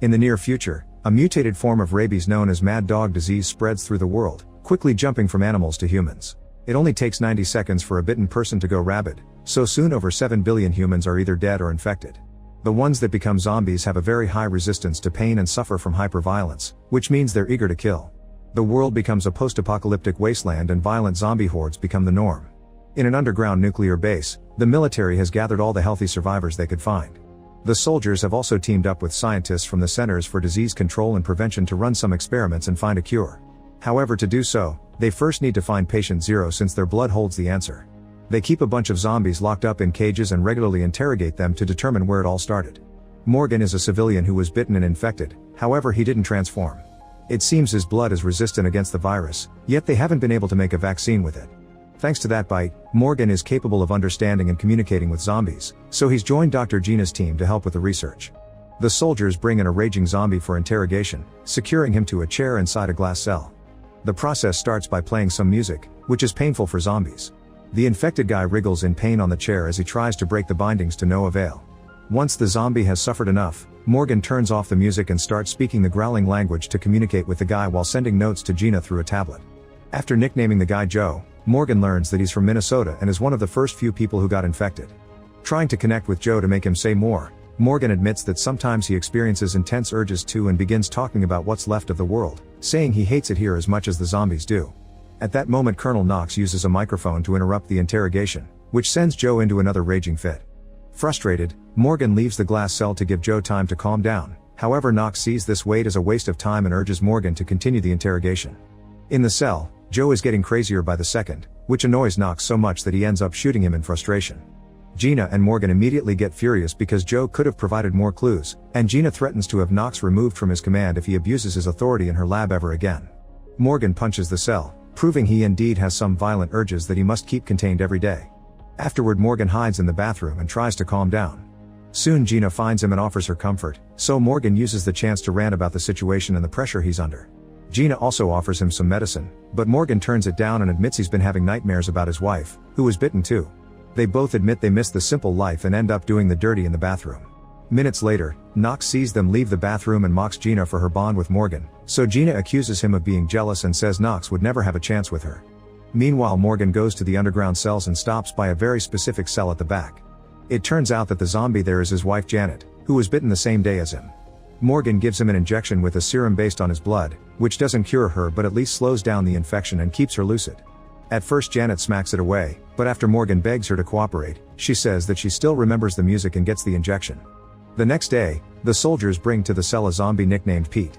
In the near future, a mutated form of rabies known as mad dog disease spreads through the world, quickly jumping from animals to humans. It only takes 90 seconds for a bitten person to go rabid, so soon over 7 billion humans are either dead or infected. The ones that become zombies have a very high resistance to pain and suffer from hyperviolence, which means they're eager to kill. The world becomes a post-apocalyptic wasteland and violent zombie hordes become the norm. In an underground nuclear base, the military has gathered all the healthy survivors they could find. The soldiers have also teamed up with scientists from the Centers for Disease Control and Prevention to run some experiments and find a cure. However, to do so, they first need to find patient zero since their blood holds the answer. They keep a bunch of zombies locked up in cages and regularly interrogate them to determine where it all started. Morgan is a civilian who was bitten and infected, however he didn't transform. It seems his blood is resistant against the virus, yet they haven't been able to make a vaccine with it. Thanks to that bite, Morgan is capable of understanding and communicating with zombies, so he's joined Dr. Gina's team to help with the research. The soldiers bring in a raging zombie for interrogation, securing him to a chair inside a glass cell. The process starts by playing some music, which is painful for zombies. The infected guy wriggles in pain on the chair as he tries to break the bindings to no avail. Once the zombie has suffered enough, Morgan turns off the music and starts speaking the growling language to communicate with the guy while sending notes to Gina through a tablet. After nicknaming the guy Joe, Morgan learns that he's from Minnesota and is one of the first few people who got infected. Trying to connect with Joe to make him say more, Morgan admits that sometimes he experiences intense urges too and begins talking about what's left of the world, saying he hates it here as much as the zombies do. At that moment Colonel Knox uses a microphone to interrupt the interrogation, which sends Joe into another raging fit. Frustrated, Morgan leaves the glass cell to give Joe time to calm down, however Knox sees this wait as a waste of time and urges Morgan to continue the interrogation. In the cell, Joe is getting crazier by the second, which annoys Knox so much that he ends up shooting him in frustration. Gina and Morgan immediately get furious because Joe could have provided more clues, and Gina threatens to have Knox removed from his command if he abuses his authority in her lab ever again. Morgan punches the cell, proving he indeed has some violent urges that he must keep contained every day. Afterward Morgan hides in the bathroom and tries to calm down. Soon Gina finds him and offers her comfort, so Morgan uses the chance to rant about the situation and the pressure he's under. Gina also offers him some medicine, but Morgan turns it down and admits he's been having nightmares about his wife, who was bitten too. They both admit they miss the simple life and end up doing the dirty in the bathroom. Minutes later, Knox sees them leave the bathroom and mocks Gina for her bond with Morgan, so Gina accuses him of being jealous and says Knox would never have a chance with her. Meanwhile Morgan goes to the underground cells and stops by a very specific cell at the back. It turns out that the zombie there is his wife Janet, who was bitten the same day as him. Morgan gives him an injection with a serum based on his blood, which doesn't cure her but at least slows down the infection and keeps her lucid. At first Janet smacks it away, but after Morgan begs her to cooperate, she says that she still remembers the music and gets the injection. The next day, the soldiers bring to the cell a zombie nicknamed Pete.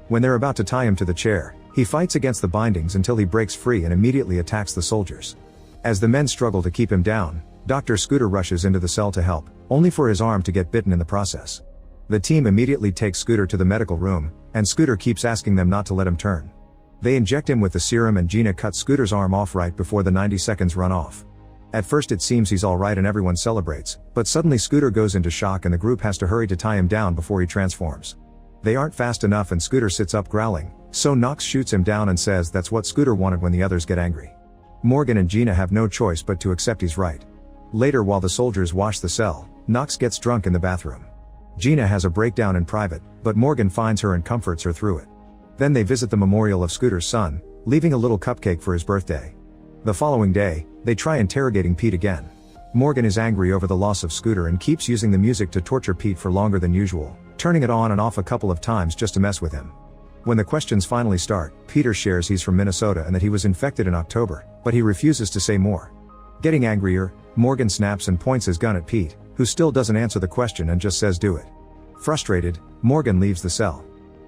When they're about to tie him to the chair, he fights against the bindings until he breaks free and immediately attacks the soldiers. As the men struggle to keep him down, Dr. Scooter rushes into the cell to help, only for his arm to get bitten in the process. The team immediately takes Scooter to the medical room, and Scooter keeps asking them not to let him turn. They inject him with the serum and Gina cuts Scooter's arm off right before the 90 seconds run off. At first it seems he's alright and everyone celebrates, but suddenly Scooter goes into shock and the group has to hurry to tie him down before he transforms. They aren't fast enough and Scooter sits up growling, so Knox shoots him down and says that's what Scooter wanted when the others get angry. Morgan and Gina have no choice but to accept he's right. Later while the soldiers wash the cell, Knox gets drunk in the bathroom. Gina has a breakdown in private, but Morgan finds her and comforts her through it. Then they visit the memorial of Scooter's son, leaving a little cupcake for his birthday. The following day, they try interrogating Pete again. Morgan is angry over the loss of Scooter and keeps using the music to torture Pete for longer than usual, turning it on and off a couple of times just to mess with him. When the questions finally start, Peter shares he's from Minnesota and that he was infected in October, but he refuses to say more. Getting angrier, Morgan snaps and points his gun at Pete, who still doesn't answer the question and just says do it. Frustrated, Morgan leaves the cell.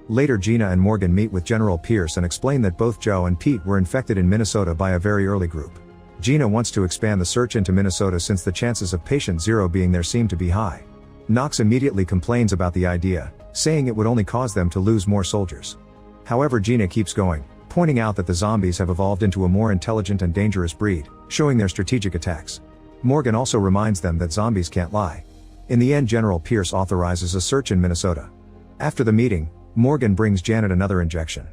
Later Gina and Morgan meet with General Pierce and explain that both Joe and Pete were infected in Minnesota by a very early group. Gina wants to expand the search into Minnesota since the chances of patient zero being there seem to be high. Knox immediately complains about the idea, saying it would only cause them to lose more soldiers. However, Gina keeps going, pointing out that the zombies have evolved into a more intelligent and dangerous breed, showing their strategic attacks. Morgan also reminds them that zombies can't lie. In the end, General Pierce authorizes a search in Minnesota. After the meeting, Morgan brings Janet another injection.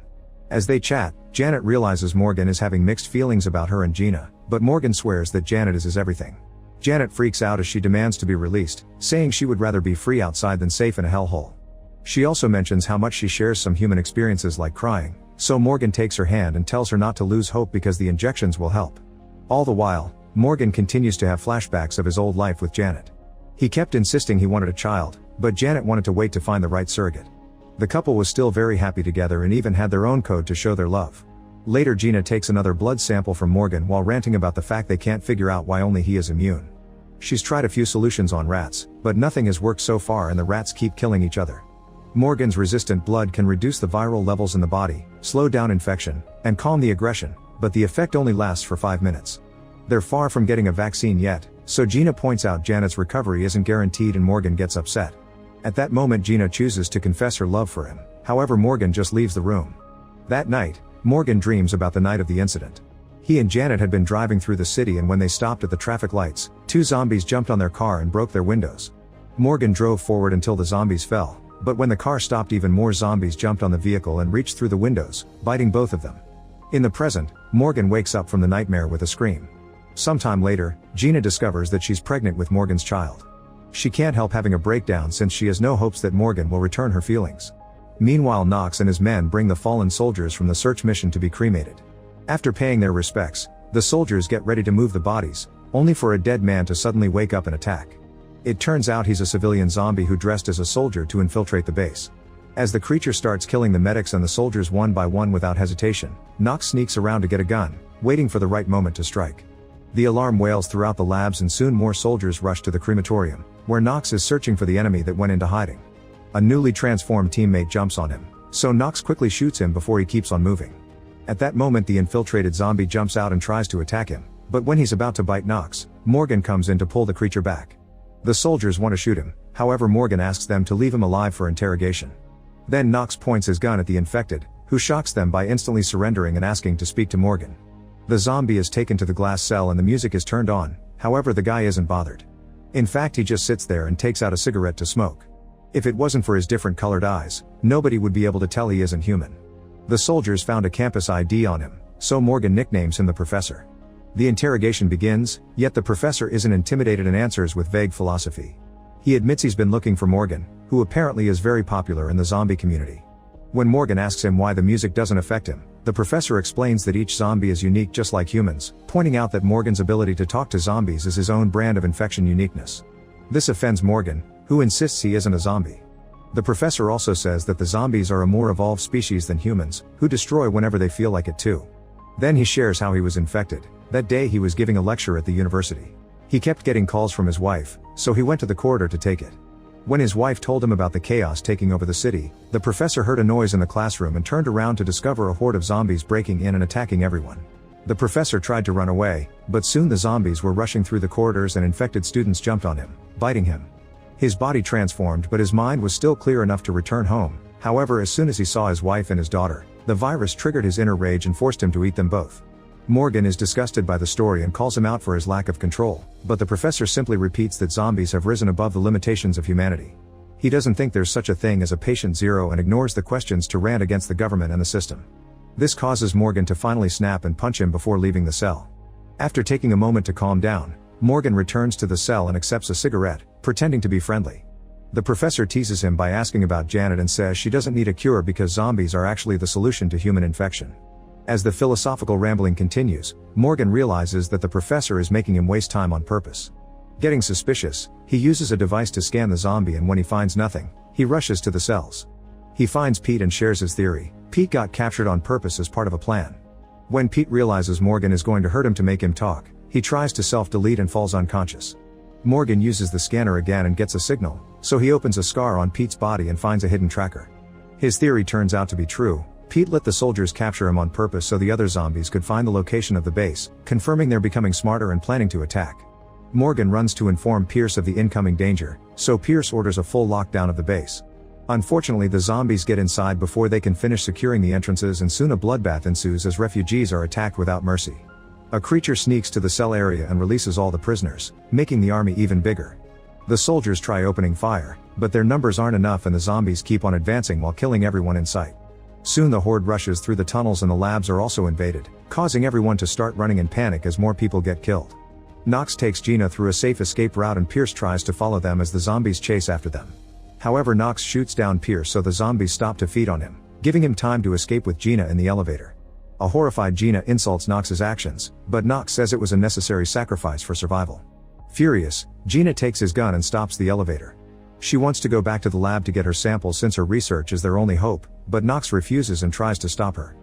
As they chat, Janet realizes Morgan is having mixed feelings about her and Gina, but Morgan swears that Janet is his everything. Janet freaks out as she demands to be released, saying she would rather be free outside than safe in a hellhole. She also mentions how much she shares some human experiences like crying, so Morgan takes her hand and tells her not to lose hope because the injections will help. All the while, Morgan continues to have flashbacks of his old life with Janet. He kept insisting he wanted a child, but Janet wanted to wait to find the right surrogate. The couple was still very happy together and even had their own code to show their love. Later Gina takes another blood sample from Morgan while ranting about the fact they can't figure out why only he is immune. She's tried a few solutions on rats, but nothing has worked so far and the rats keep killing each other. Morgan's resistant blood can reduce the viral levels in the body, slow down infection, and calm the aggression, but the effect only lasts for 5 minutes. They're far from getting a vaccine yet, so Gina points out Janet's recovery isn't guaranteed and Morgan gets upset. At that moment Gina chooses to confess her love for him, however Morgan just leaves the room. That night, Morgan dreams about the night of the incident. He and Janet had been driving through the city and when they stopped at the traffic lights, 2 zombies jumped on their car and broke their windows. Morgan drove forward until the zombies fell, but when the car stopped even more zombies jumped on the vehicle and reached through the windows, biting both of them. In the present, Morgan wakes up from the nightmare with a scream. Sometime later, Gina discovers that she's pregnant with Morgan's child. She can't help having a breakdown since she has no hopes that Morgan will return her feelings. Meanwhile Knox and his men bring the fallen soldiers from the search mission to be cremated. After paying their respects, the soldiers get ready to move the bodies, only for a dead man to suddenly wake up and attack. It turns out he's a civilian zombie who dressed as a soldier to infiltrate the base. As the creature starts killing the medics and the soldiers one by one without hesitation, Knox sneaks around to get a gun, waiting for the right moment to strike. The alarm wails throughout the labs and soon more soldiers rush to the crematorium, where Knox is searching for the enemy that went into hiding. A newly transformed teammate jumps on him, so Knox quickly shoots him before he keeps on moving. At that moment the infiltrated zombie jumps out and tries to attack him, but when he's about to bite Knox, Morgan comes in to pull the creature back. The soldiers want to shoot him, however Morgan asks them to leave him alive for interrogation. Then Knox points his gun at the infected, who shocks them by instantly surrendering and asking to speak to Morgan. The zombie is taken to the glass cell and the music is turned on, however the guy isn't bothered. In fact he just sits there and takes out a cigarette to smoke. If it wasn't for his different colored eyes, nobody would be able to tell he isn't human. The soldiers found a campus ID on him, so Morgan nicknames him the Professor. The interrogation begins, yet the Professor isn't intimidated and answers with vague philosophy. He admits he's been looking for Morgan, who apparently is very popular in the zombie community. When Morgan asks him why the music doesn't affect him, the Professor explains that each zombie is unique just like humans, pointing out that Morgan's ability to talk to zombies is his own brand of infection uniqueness. This offends Morgan, who insists he isn't a zombie. The Professor also says that the zombies are a more evolved species than humans, who destroy whenever they feel like it too. Then he shares how he was infected. That day he was giving a lecture at the university. He kept getting calls from his wife, so he went to the corridor to take it. When his wife told him about the chaos taking over the city, the Professor heard a noise in the classroom and turned around to discover a horde of zombies breaking in and attacking everyone. The Professor tried to run away, but soon the zombies were rushing through the corridors and infected students jumped on him, biting him. His body transformed but his mind was still clear enough to return home. However, as soon as he saw his wife and his daughter, the virus triggered his inner rage and forced him to eat them both. Morgan is disgusted by the story and calls him out for his lack of control, but the Professor simply repeats that zombies have risen above the limitations of humanity. He doesn't think there's such a thing as a patient zero and ignores the questions to rant against the government and the system. This causes Morgan to finally snap and punch him before leaving the cell. After taking a moment to calm down, Morgan returns to the cell and accepts a cigarette, pretending to be friendly. The Professor teases him by asking about Janet and says she doesn't need a cure because zombies are actually the solution to human infection. As the philosophical rambling continues, Morgan realizes that the Professor is making him waste time on purpose. Getting suspicious, he uses a device to scan the zombie and when he finds nothing, he rushes to the cells. He finds Pete and shares his theory. Pete got captured on purpose as part of a plan. When Pete realizes Morgan is going to hurt him to make him talk, he tries to self-delete and falls unconscious. Morgan uses the scanner again and gets a signal, so he opens a scar on Pete's body and finds a hidden tracker. His theory turns out to be true. Pete let the soldiers capture him on purpose so the other zombies could find the location of the base, confirming they're becoming smarter and planning to attack. Morgan runs to inform Pierce of the incoming danger, so Pierce orders a full lockdown of the base. Unfortunately, the zombies get inside before they can finish securing the entrances and soon a bloodbath ensues as refugees are attacked without mercy. A creature sneaks to the cell area and releases all the prisoners, making the army even bigger. The soldiers try opening fire, but their numbers aren't enough and the zombies keep on advancing while killing everyone in sight. Soon the horde rushes through the tunnels and the labs are also invaded, causing everyone to start running in panic as more people get killed. Knox takes Gina through a safe escape route and Pierce tries to follow them as the zombies chase after them. However, Knox shoots down Pierce so the zombies stop to feed on him, giving him time to escape with Gina in the elevator. A horrified Gina insults Knox's actions, but Knox says it was a necessary sacrifice for survival. Furious, Gina takes his gun and stops the elevator. She wants to go back to the lab to get her samples since her research is their only hope, but Knox refuses and tries to stop her.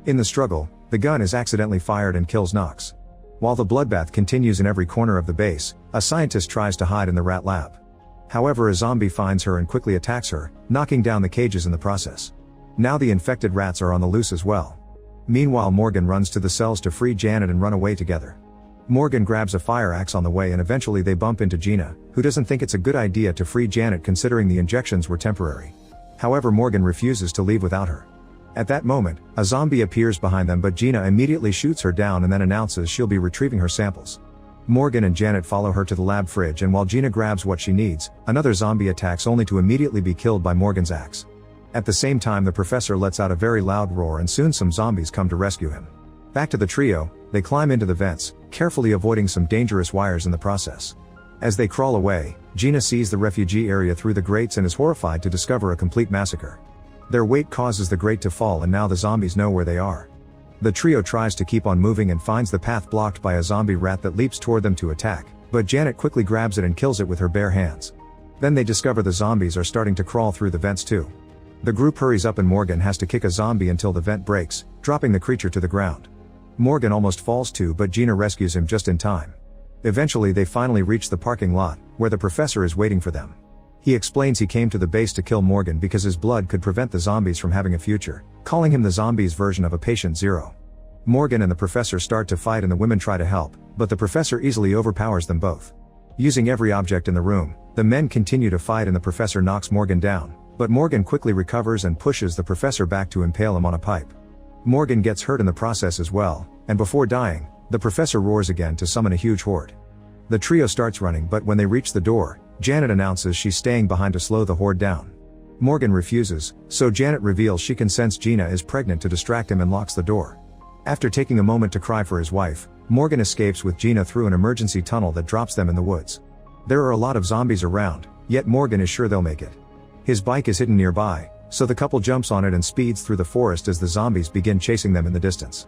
In the struggle, the gun is accidentally fired and kills Knox. While the bloodbath continues in every corner of the base, a scientist tries to hide in the rat lab. However, a zombie finds her and quickly attacks her, knocking down the cages in the process. Now the infected rats are on the loose as well. Meanwhile, Morgan runs to the cells to free Janet and run away together. Morgan grabs a fire axe on the way and eventually they bump into Gina, who doesn't think it's a good idea to free Janet considering the injections were temporary. However, Morgan refuses to leave without her. At that moment, a zombie appears behind them, but Gina immediately shoots her down and then announces she'll be retrieving her samples. Morgan and Janet follow her to the lab fridge, and while Gina grabs what she needs, another zombie attacks only to immediately be killed by Morgan's axe. At the same time, the professor lets out a very loud roar and soon some zombies come to rescue him. Back to the trio, they climb into the vents, carefully avoiding some dangerous wires in the process. As they crawl away, Gina sees the refugee area through the grates and is horrified to discover a complete massacre. Their weight causes the grate to fall and now the zombies know where they are. The trio tries to keep on moving and finds the path blocked by a zombie rat that leaps toward them to attack, but Janet quickly grabs it and kills it with her bare hands. Then they discover the zombies are starting to crawl through the vents too. The group hurries up and Morgan has to kick a zombie until the vent breaks, dropping the creature to the ground. Morgan almost falls too, but Gina rescues him just in time. Eventually they finally reach the parking lot, where the professor is waiting for them. He explains he came to the base to kill Morgan because his blood could prevent the zombies from having a future, calling him the zombies' version of a patient zero. Morgan and the professor start to fight and the women try to help, but the professor easily overpowers them both. Using every object in the room, the men continue to fight and the professor knocks Morgan down, but Morgan quickly recovers and pushes the professor back to impale him on a pipe. Morgan gets hurt in the process as well, and before dying, the professor roars again to summon a huge horde. The trio starts running, but when they reach the door, Janet announces she's staying behind to slow the horde down. Morgan refuses, so Janet reveals she can sense Gina is pregnant to distract him and locks the door. After taking a moment to cry for his wife, Morgan escapes with Gina through an emergency tunnel that drops them in the woods. There are a lot of zombies around, yet Morgan is sure they'll make it. His bike is hidden nearby, so the couple jumps on it and speeds through the forest as the zombies begin chasing them in the distance.